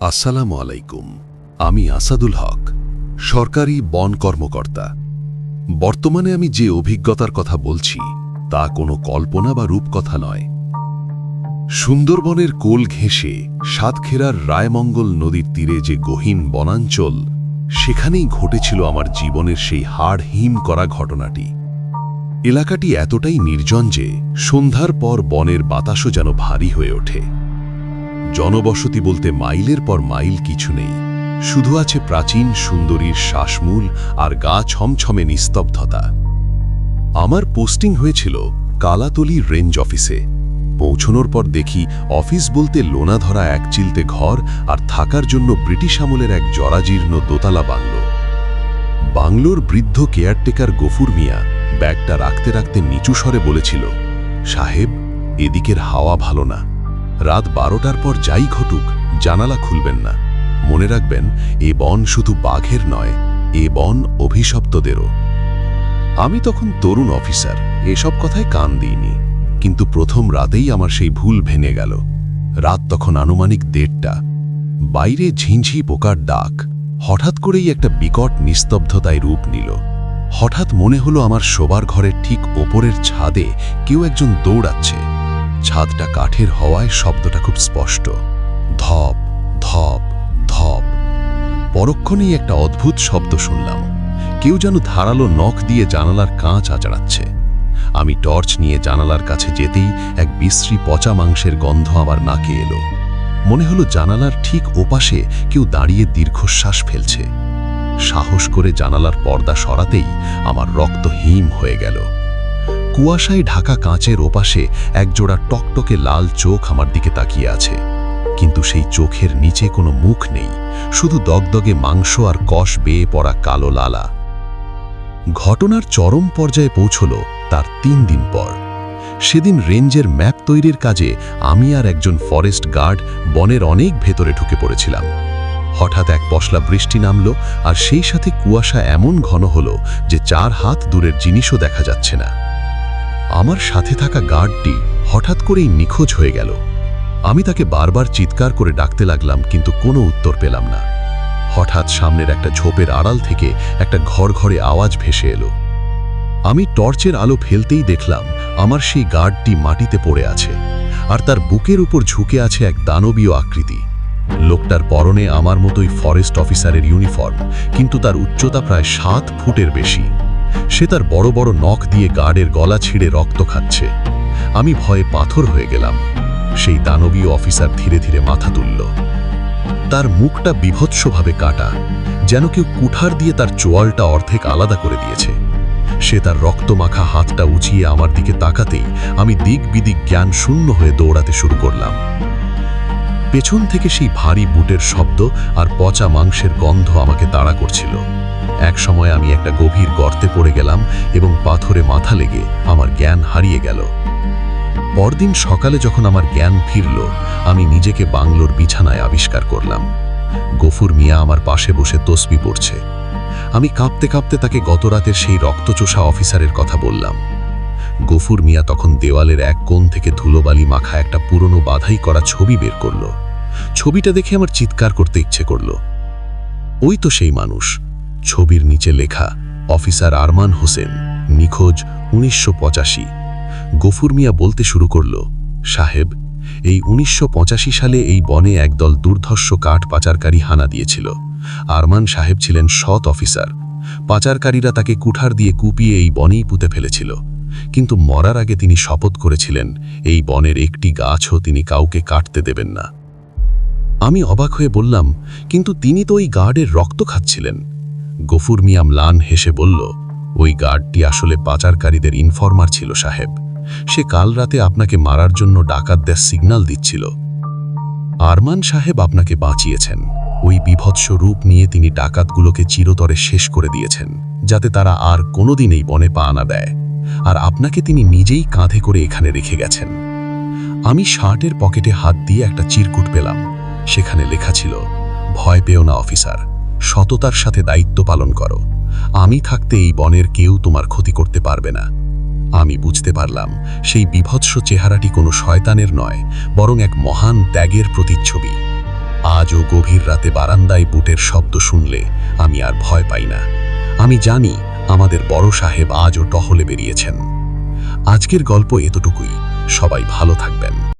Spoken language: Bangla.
আসসালামু আলাইকুম। আমি আসাদুল হক, সরকারি বন কর্মকর্তা। বর্তমানে আমি যে অভিজ্ঞতার কথা বলছি তা কোনো কল্পনা বা রূপকথা নয়। সুন্দরবনের কোল ঘেঁষে সাতক্ষীরার রায়মঙ্গল নদীর তীরে যে গহীন বনাঞ্চল, সেখানেই ঘটেছিল আমার জীবনের সেই হাড় হিম করা ঘটনাটি। এলাকাটি এতটাই নির্জন যে সন্ধ্যার পর বনের বাতাসও যেন ভারী হয়ে ওঠে। জনবসতি বলতে মাইলের পর মাইল কিছু নেই, শুধু আছে প্রাচীন সুন্দরীর শ্বাসমূল আর গা ছমছমে নিস্তব্ধতা। আমার পোস্টিং হয়েছিল কালাতলি রেঞ্জ অফিসে। পৌঁছনোর পর দেখি অফিস বলতে লোনা ধরা এক চিলতে ঘর আর থাকার জন্য ব্রিটিশ আমলের এক জরাজীর্ণ দোতলা বাংলো। বাংলোর বৃদ্ধ কেয়ারটেকার গফুর মিয়া ব্যাগটা রাখতে রাখতে নিচু স্বরে বলেছিল, সাহেব, এদিকের হাওয়া ভালো না। রাত 12টার পর যাই ঘটুক জানালা খুলবেন না। মনে রাখবেন, এ বন শুধু বাঘের নয়, এ বন অভিশপ্তদেরও। আমি তখন তরুণ অফিসার, এসব কথায় কান দিইনি, কিন্তু প্রথম রাতেই আমার সেই ভুল ভেঙে গেল। রাত তখন আনুমানিক 1:30। বাইরে ঝিঁঝি পোকার ডাক হঠাৎ করেই একটা বিকট নিস্তব্ধতায় রূপ নিল। হঠাৎ মনে হলো আমার শোবার ঘরের ঠিক ওপরের ছাদে কেউ একজন দৌড়াচ্ছে। ছাদটা কাঠের হওয়ায় শব্দটা খুব স্পষ্ট, ধপ ধপ ধপ। পরক্ষণেই একটা অদ্ভুত শব্দ শুনলাম, কেউ যেন ধারালো নখ দিয়ে জানালার কাঁচ আঁচড়াচ্ছে। আমি টর্চ নিয়ে জানালার কাছে যেতেই এক বিশ্রী পচা মাংসের গন্ধ আমার নাকে এলো। মনে হলো জানালার ঠিক ওপাশে কেউ দাঁড়িয়ে দীর্ঘশ্বাস ফেলছে। সাহস করে জানালার পর্দা সরাতেই আমার রক্ত হিম হয়ে গেল। কুয়াশায় ঢাকা কাঁচের ওপাশে একজোড়া টকটকে লাল চোখ আমার দিকে তাকিয়ে আছে, কিন্তু সেই চোখের নিচে কোনো মুখ নেই, শুধু দগদগে মাংস আর কষ বেয়ে পড়া কালো লালা। ঘটনার চরম পর্যায়ে পৌঁছল তার 3 দিন পর। সেদিন রেঞ্জের ম্যাপ তৈরির কাজে আমি আর একজন ফরেস্ট গার্ড বনের অনেক ভেতরে ঢুকে পড়েছিলাম। হঠাৎ এক পশলা বৃষ্টি নামল, আর সেই সাথে কুয়াশা এমন ঘন হলো যে 4 হাত দূরের জিনিসও দেখা যাচ্ছে না। আমার সাথে থাকা গার্ডটি হঠাৎ করেই নিখোঁজ হয়ে গেল। আমি তাকে বারবার চিৎকার করে ডাকতে লাগলাম, কিন্তু কোনো উত্তর পেলাম না। হঠাৎ সামনের একটা ঝোপের আড়াল থেকে একটা ঘরে আওয়াজ ভেসে এলো। আমি টর্চের আলো ফেলতেই দেখলাম আমার সেই গার্ডটি মাটিতে পড়ে আছে, আর তার বুকের উপর ঝুঁকে আছে এক দানবীয় আকৃতি। লোকটার পরনে আমার মতোই ফরেস্ট অফিসারের ইউনিফর্ম, কিন্তু তার উচ্চতা প্রায় 7 ফুটের বেশি। সে তার বড় বড় নখ দিয়ে গার্ডের গলা ছিঁড়ে রক্ত খাচ্ছে। আমি ভয়ে পাথর হয়ে গেলাম। সেই দানবীয় অফিসার ধীরে ধীরে মাথা তুলল। তার মুখটা বিভৎসভাবে কাটা, যেন কেউ কুঠার দিয়ে তার চোয়ালটা অর্ধেক আলাদা করে দিয়েছে। সে তার রক্তমাখা হাতটা উঁচিয়ে আমার দিকে তাকাতেই আমি দিক বিদিক জ্ঞান শূন্য হয়ে দৌড়াতে শুরু করলাম। পেছন থেকে সেই ভারী বুটের শব্দ আর পচা মাংসের গন্ধ আমাকে তাড়া করছিল। এক সময় আমি একটা গভীর গর্তে পড়ে গেলাম এবং পাথরে মাথা লেগে আমার জ্ঞান হারিয়ে গেল। পরদিন সকালে যখন আমার জ্ঞান ফিরল, আমি নিজেকে বাংলোর বিছানায় আবিষ্কার করলাম। গফুর মিয়া আমার পাশে বসে তসবিহ পড়ছে। আমি কাঁপতে কাঁপতে তাকে গতরাতের সেই রক্তচোষা অফিসারের কথা বললাম। গফুর মিয়া তখন দেওয়ালের এক কোণ থেকে ধুলোবালি মাখা একটা পুরনো বাধাই করা ছবি বের করল। ছবিটা দেখে আমার চিৎকার করতে ইচ্ছে করল। ওই তো সেই মানুষ। ছবির নিচে লেখা, অফিসার আরমান হোসেন, নিখোঁজ 1985। গফুর মিয়া বলতে শুরু করল, সাহেব, এই 1985 সালে এই বনে একদল দুর্ধর্ষ কাঠ পাচারকারী হানা দিয়েছিল। আরমান সাহেব ছিলেন সৎ অফিসার। পাচারকারীরা তাকে কুঠার দিয়ে কুপিয়ে এই বনেই পুঁতে ফেলেছিল, কিন্তু মরার আগে তিনি শপথ করেছিলেন এই বনের একটি গাছও তিনি কাউকে কাটতে দেবেন না। আমি অবাক হয়ে বললাম, কিন্তু তিনি তো ওই গার্ডের রক্ত খাচ্ছিলেন। গফুর মিয়া ম্লান হেসে বলল, ওই গার্ডটি আসলে পাচারকারীদের ইনফরমার ছিল সাহেব। সে কাল রাতে আপনাকে মারার জন্য ডাকাতদের সিগন্যাল দিচ্ছিল। আরমান সাহেব আপনাকে বাঁচিয়েছেন। ওই বিভৎস রূপ নিয়ে তিনি ডাকাতগুলোকে চিরতরে শেষ করে দিয়েছেন, যাতে তারা আর কোনোদিন এই বনে পা না দেয়। আর আপনাকে তিনি নিজেই কাঁধে করে এখানে রেখে গেছেন। আমি শার্টের পকেটে হাত দিয়ে একটা চিরকুট পেলাম। সেখানে লেখা ছিল, ভয় পেও না অফিসার, সততার সাথে দায়িত্ব পালন করো। আমি থাকতে এই বনের কেউ তোমার ক্ষতি করতে পারবে না। আমি বুঝতে পারলাম সেই বিভৎস চেহারাটি কোনো শয়তানের নয়, বরং এক মহান ত্যাগের প্রতিচ্ছবি। আজও গভীর রাতে বারান্দায় বুটের শব্দ শুনলে আমি আর ভয় পাই না। আমি জানি আমাদের বড় সাহেব আজও টহলে বেরিয়েছেন। আজকের গল্প এতটুকুই। সবাই ভালো থাকবেন।